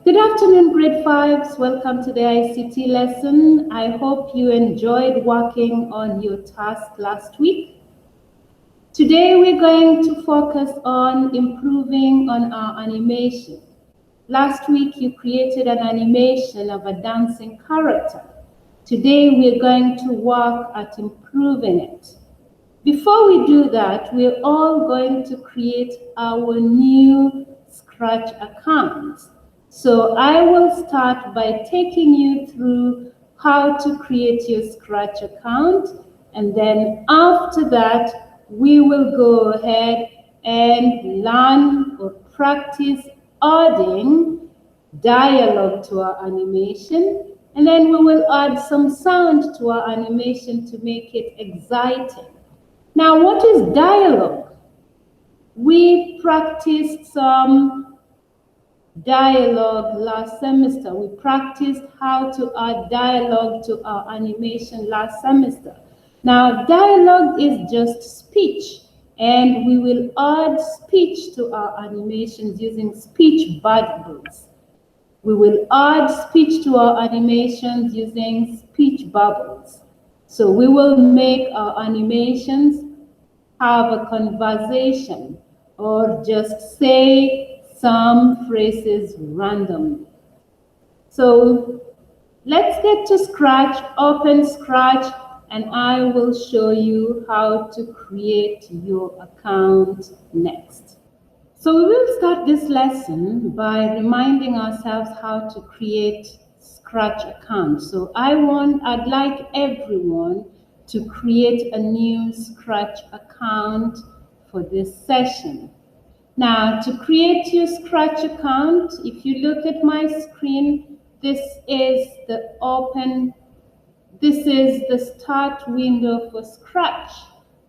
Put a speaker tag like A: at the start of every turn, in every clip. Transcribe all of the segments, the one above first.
A: Good afternoon, grade 5s. Welcome to the ICT lesson. I hope you enjoyed working on your task last week. Today, we're going to focus on improving on our animation. Last week, you created an animation of a dancing character. Today, we're going to work at improving it. Before we do that, we're all going to create our new Scratch account. So I will start by taking you through how to create your Scratch account, and then after that, we will go ahead and learn or practice adding dialogue to our animation, and then we will add some sound to our animation to make it exciting. Now, what is dialogue? We practiced some dialogue last semester. We practiced how to add dialogue to our animation last semester. Now, dialogue is just speech, and we will add speech to our animations using speech bubbles. We will add speech to our animations using speech bubbles. So we will make our animations have a conversation or just say some phrases randomly. So let's get to Scratch, open Scratch, and I will show you how to create your account next. So we will start this lesson by reminding ourselves how to create Scratch account. So I'd like everyone to create a new Scratch account for this session. Now, to create your Scratch account, if you look at my screen, this is the start window for Scratch.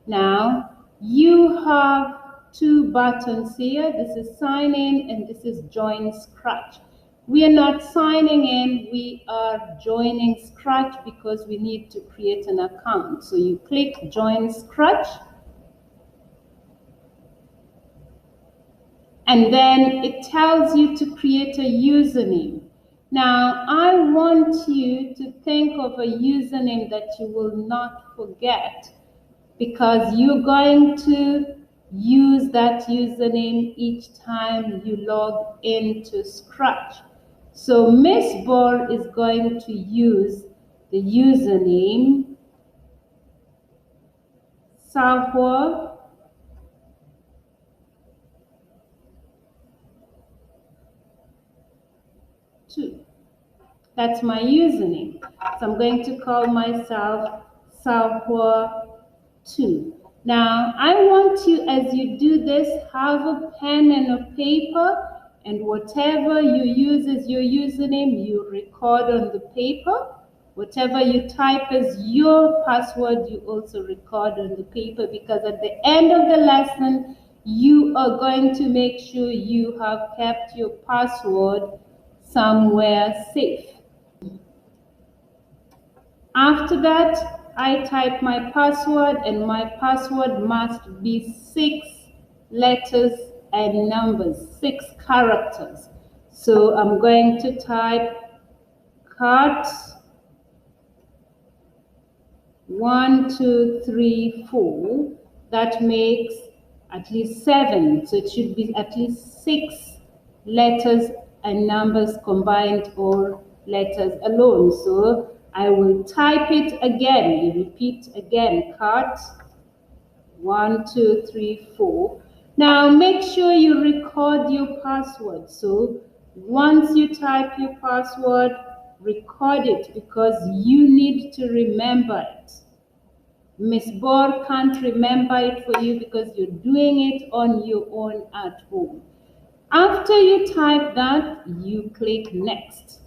A: Now, you have two buttons here. This is sign in and this is join Scratch. We are not signing in, we are joining Scratch because we need to create an account. So you click join Scratch, and then it tells you to create a username. Now, I want you to think of a username that you will not forget, because you're going to use that username each time you log into Scratch. So Miss Ball is going to use the username Sahwa 2. That's my username. So I'm going to call myself Sahwa 2. Now, I want you, as you do this, have a pen and a paper, and whatever you use as your username, you record on the paper. Whatever you type as your password, you also record on the paper, because at the end of the lesson, you are going to make sure you have kept your password somewhere safe. After that, I type my password, and my password must be 6 letters and numbers, 6 characters. So I'm going to type cut 1, 2, 3, 4. That makes at least 7. So it should be at least 6 letters and numbers combined, or letters alone. So I will type it again. You repeat again, cut 1, 2, 3, 4. Now make sure you record your password. So once you type your password, record it, because you need to remember it. Miss Ball can't remember it for you because you're doing it on your own at home. After you type that, you click next.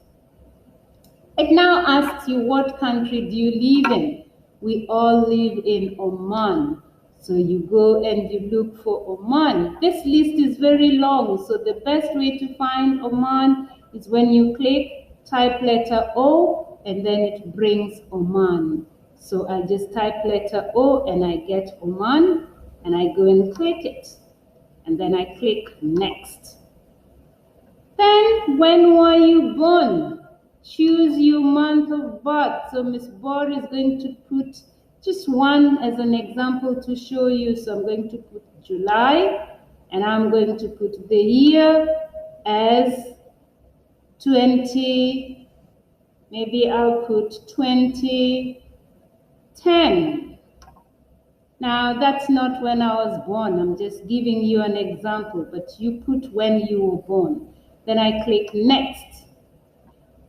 A: It now asks you, what country do you live in? We all live in Oman. So you go and you look for Oman. This list is very long, so the best way to find Oman is when you click, type letter O, and then it brings Oman. So I just type letter O and I get Oman, and I go and click it. And then I click next. Then, when were you born? Choose your month of birth. So Miss Bor is going to put just one as an example to show you. So I'm going to put July, and I'm going to put the year as 20, maybe I'll put 2010. Now, that's not when I was born. I'm just giving you an example, but you put when you were born. Then I click next.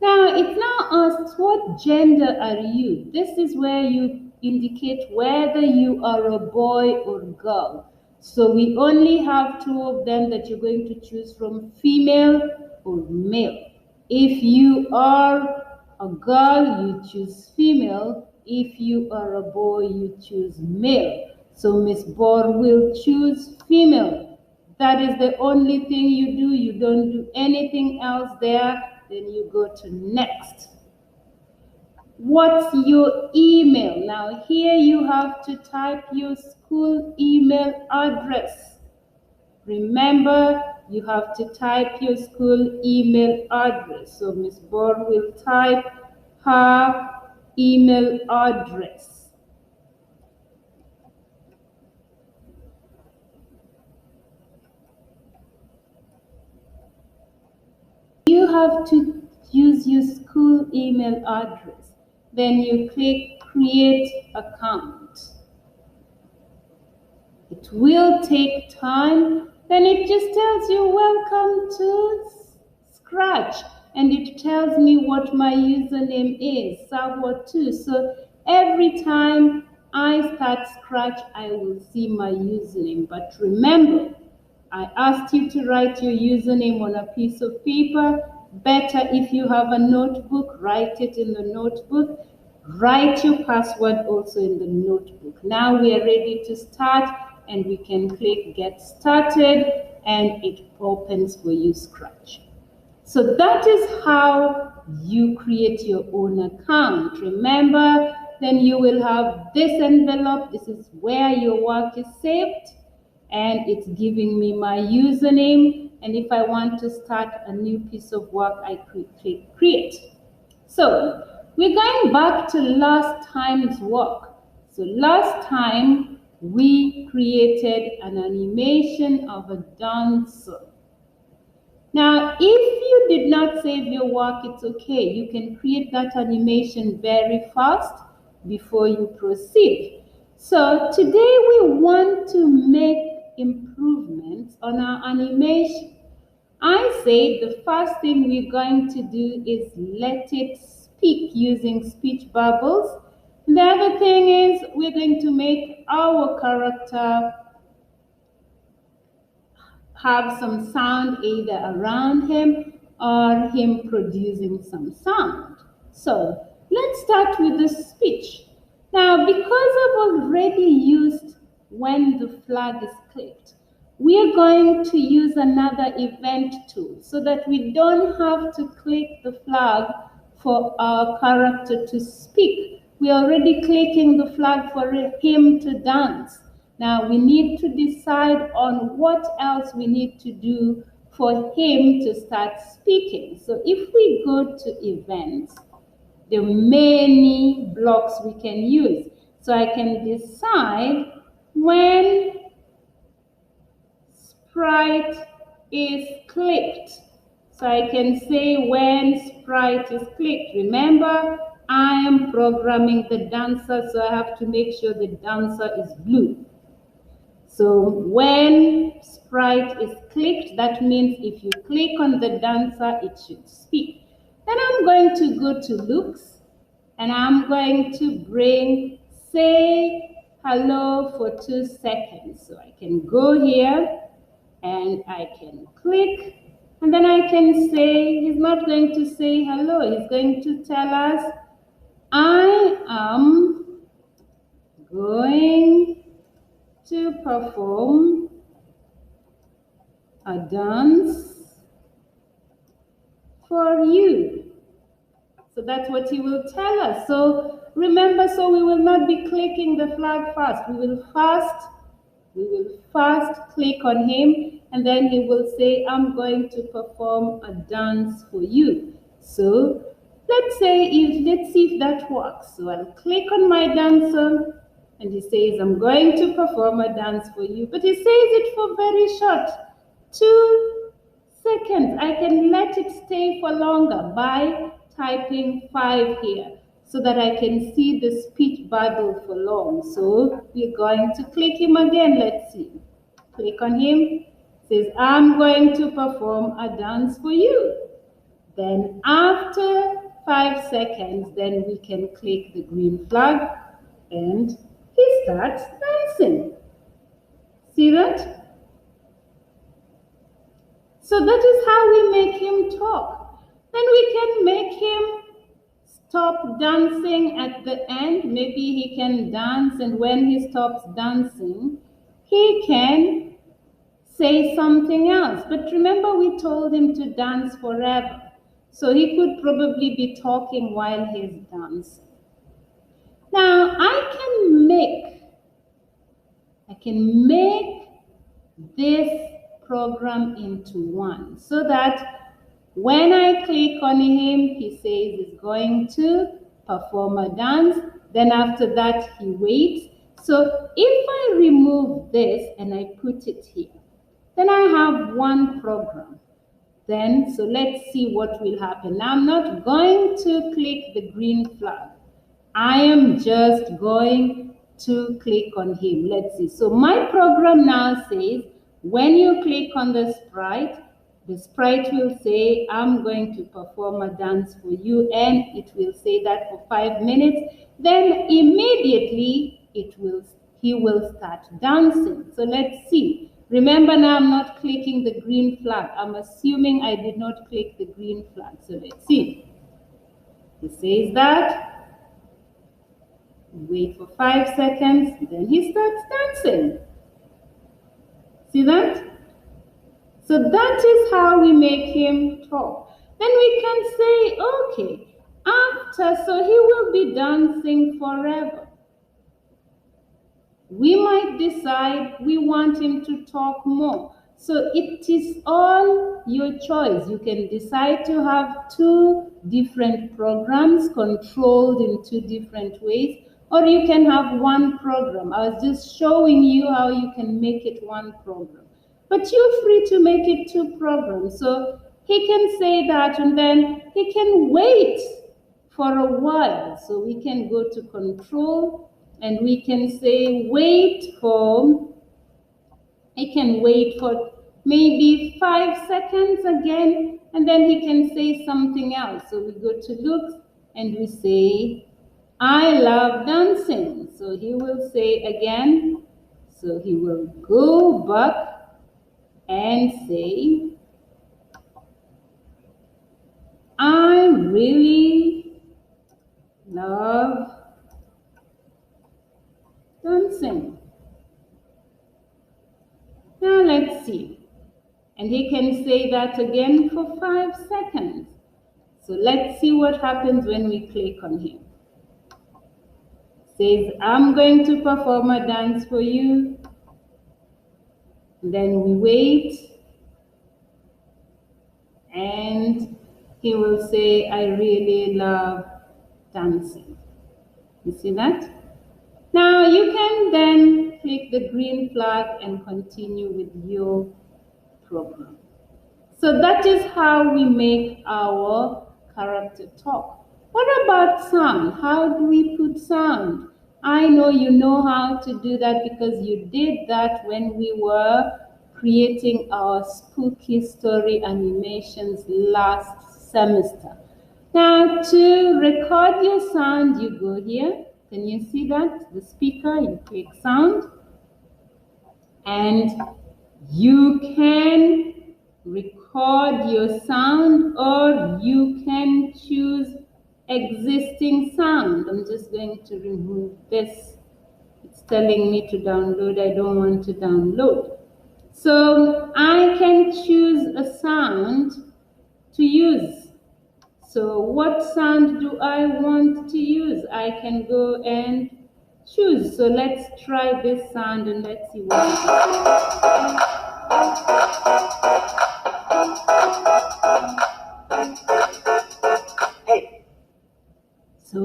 A: Now, it now asks, what gender are you? This is where you indicate whether you are a boy or girl. So we only have two of them that you're going to choose from, female or male. If you are a girl, you choose female. If you are a boy, you choose male. So Miss Bor will choose female. That is the only thing you do. You don't do anything else there. Then you go to next. What's your email? Now here you have to type your school email address. Remember, you have to type your school email address. So Miss Bor will type her email address. You have to use your school email address. Then you click create account. It will take time. Then it just tells you welcome to Scratch, and it tells me what my username is, Sawa2. So every time I start Scratch, I will see my username. But remember, I asked you to write your username on a piece of paper. Better if you have a notebook, write it in the notebook. Write your password also in the notebook. Now we are ready to start, and we can click get started, and it opens for you Scratch. So that is how you create your own account. Remember, then you will have this envelope. This is where your work is saved, and it's giving me my username. And if I want to start a new piece of work, I click create. So we're going back to last time's work. So last time we created an animation of a dancer. Now, if you did not save your work, it's okay. You can create that animation very fast before you proceed. So today we want to make improvements on our animation. I say the first thing we're going to do is let it speak using speech bubbles. The other thing is we're going to make our character have some sound either around him or him producing some sound. So let's start with the speech. Now, because I've already used when the flag is clicked, we are going to use another event tool so that we don't have to click the flag for our character to speak. We're already clicking the flag for him to dance. Now we need to decide on what else we need to do for him to start speaking. So if we go to events, there are many blocks we can use. So I can decide when sprite is clicked. So I can say when sprite is clicked. Remember, I am programming the dancer, so I have to make sure the dancer is blue. So when sprite is clicked, that means if you click on the dancer, it should speak. Then I'm going to go to looks, and I'm going to bring say hello for 2 seconds. So I can go here and I can click, and then I can say, he's not going to say hello, he's going to tell us, I am going to perform a dance for you. So that's what he will tell us. So remember, so we will not be clicking the flag first. We will first click on him, and then he will say, I'm going to perform a dance for you. So let's see if that works. So I'll click on my dancer, and he says, I'm going to perform a dance for you. But he says it for very short, 2 seconds. I can let it stay for longer by typing 5 here, so that I can see the speech bubble for long. So we're going to click him again. Let's see. Click on him. It says, I'm going to perform a dance for you. Then after 5 seconds, then we can click the green flag and he starts dancing. See that? So that is how we make him talk. Then we can make him stop dancing at the end. Maybe he can dance, and when he stops dancing, he can say something else. But remember, we told him to dance forever. So he could probably be talking while he's dancing. Now I can make this program into one, so that when I click on him, he says he's going to perform a dance. Then after that, he waits. So if I remove this and I put it here, then I have one program. Then, so let's see what will happen. Now I'm not going to click the green flag. I am just going to click on him. Let's see. So my program now says, when you click on the sprite will say, I'm going to perform a dance for you, and it will say that for 5 minutes. Then immediately he will start dancing. So let's see. Remember, now I'm not clicking the green flag. I'm assuming I did not click the green flag. So let's see. He says that. Wait for 5 seconds. Then he starts dancing. See that? So that is how we make him talk. Then we can say, okay, so he will be dancing forever. We might decide we want him to talk more. So it is all your choice. You can decide to have 2 different programs controlled in 2 different ways, or you can have one program. I was just showing you how you can make it one program. But you're free to make it 2 programs. So he can say that, and then he can wait for a while. So we can go to control, and we can say he can wait for maybe 5 seconds again, and then he can say something else. So we go to looks, and we say, I love dancing. So he will say again. So he will go back and say, I really love dancing. Now let's see. And he can say that again for 5 seconds. So let's see what happens when we click on him. Says, I'm going to perform a dance for you. Then we wait. And he will say, I really love dancing. You see that? Now you can then click the green flag and continue with your program. So that is how we make our character talk. What about sound? How do we put sound? I know you know how to do that because you did that when we were creating our spooky story animations last semester. Now to record your sound, you go here. Can you see that? The speaker, you click sound, and you can record your sound, or you can choose existing sound. I'm just going to remove this. It's telling me to download. I don't want to download. So I can choose a sound to use. So what sound do I want to use? I can go and choose. So let's try this sound and let's see what it is. So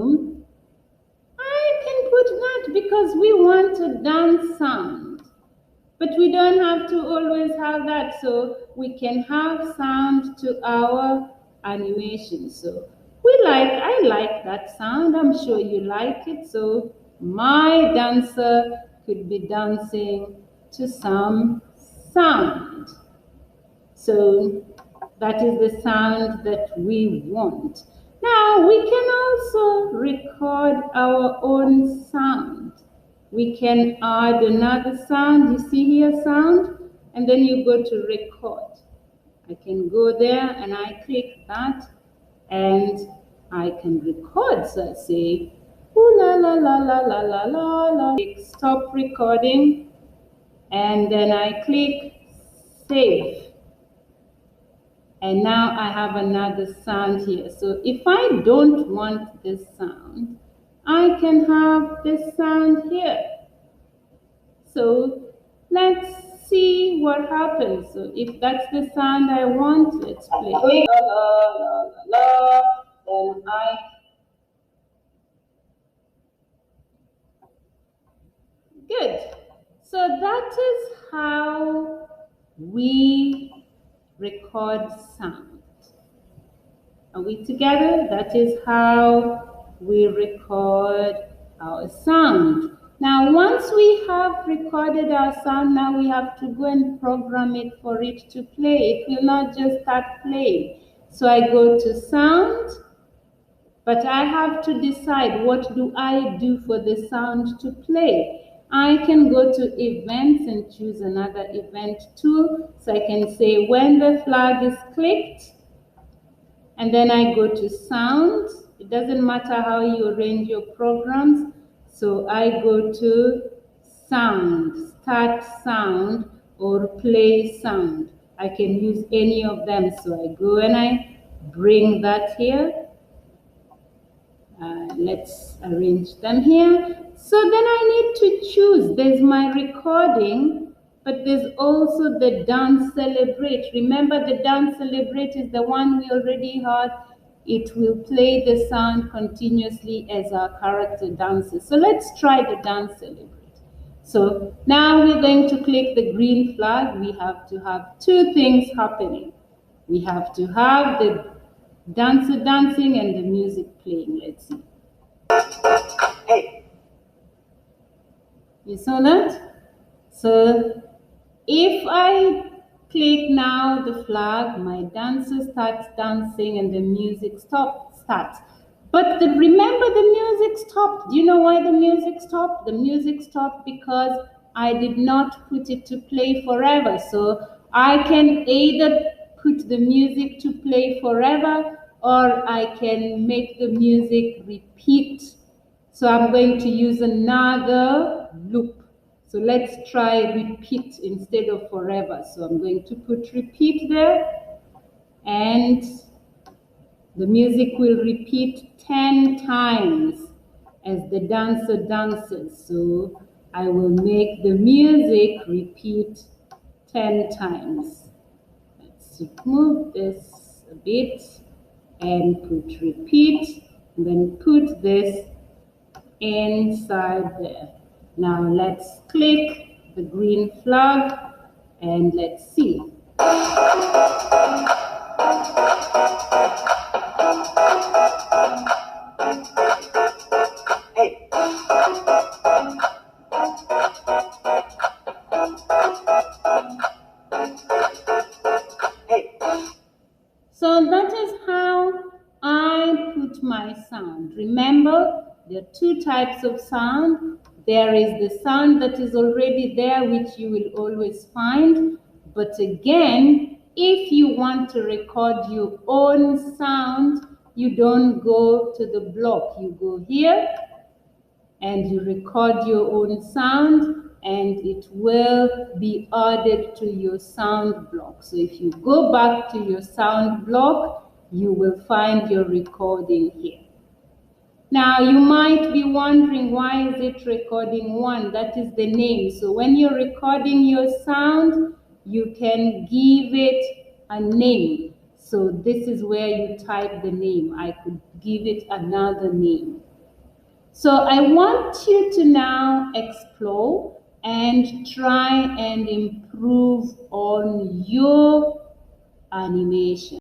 A: I can put that because we want a dance sound. But we don't have to always have that, so we can have sound to our animation. So I like that sound. I'm sure you like it. So my dancer could be dancing to some sound. So that is the sound that we want. Now we can also record our own sound. We can add another sound. You see here sound, and then you go to record. I can go there and I click that and I can record. So I say, ooh la la la la la la la la. Stop recording and then I click save. And now I have another sound here. So if I don't want this sound, I can have this sound here. So let's see what happens. So if that's the sound I want, let's play. La, la, la, la, la. Then good. So that is how we record sound. Are we together? That is how we record our sound. Now, once we have recorded our sound, now we have to go and program it for it to play. It will not just start playing. So I go to sound, but I have to decide what do I do for the sound to play. I can go to events and choose another event tool. So I can say when the flag is clicked, and then I go to sound. It doesn't matter how you arrange your programs. So I go to sound, start sound, or play sound. I can use any of them. So I go and I bring that here. Let's arrange them here. So then I need to choose. There's my recording, but there's also the dance celebrate. Remember, the dance celebrate is the one we already heard. It will play the sound continuously as our character dances. So let's try the dance celebrate. So now we're going to click the green flag. We have to have two things happening. We have to have the dancer dancing and the music playing. Let's see. Hey. You saw that? So if I click now the flag, my dancer starts dancing and the music starts. But remember, the music stopped. Do you know why the music stopped? The music stopped because I did not put it to play forever. So I can either put the music to play forever, or I can make the music repeat. So I'm going to use another loop. So let's try repeat instead of forever. So I'm going to put repeat there, and the music will repeat 10 times as the dancer dances. So I will make the music repeat 10 times. Let's move this a bit and put repeat, and then put this inside there. Now let's click the green flag and let's see. Hey. Hey. So that is how I put my sound. Remember, there are two types of sound. There is the sound that is already there, which you will always find. But again, if you want to record your own sound, you don't go to the block. You go here and you record your own sound, and it will be added to your sound block. So if you go back to your sound block, you will find your recording here. Now, you might be wondering, why is it recording 1? That is the name. So when you're recording your sound, you can give it a name. So this is where you type the name. I could give it another name. So I want you to now explore and try and improve on your animation.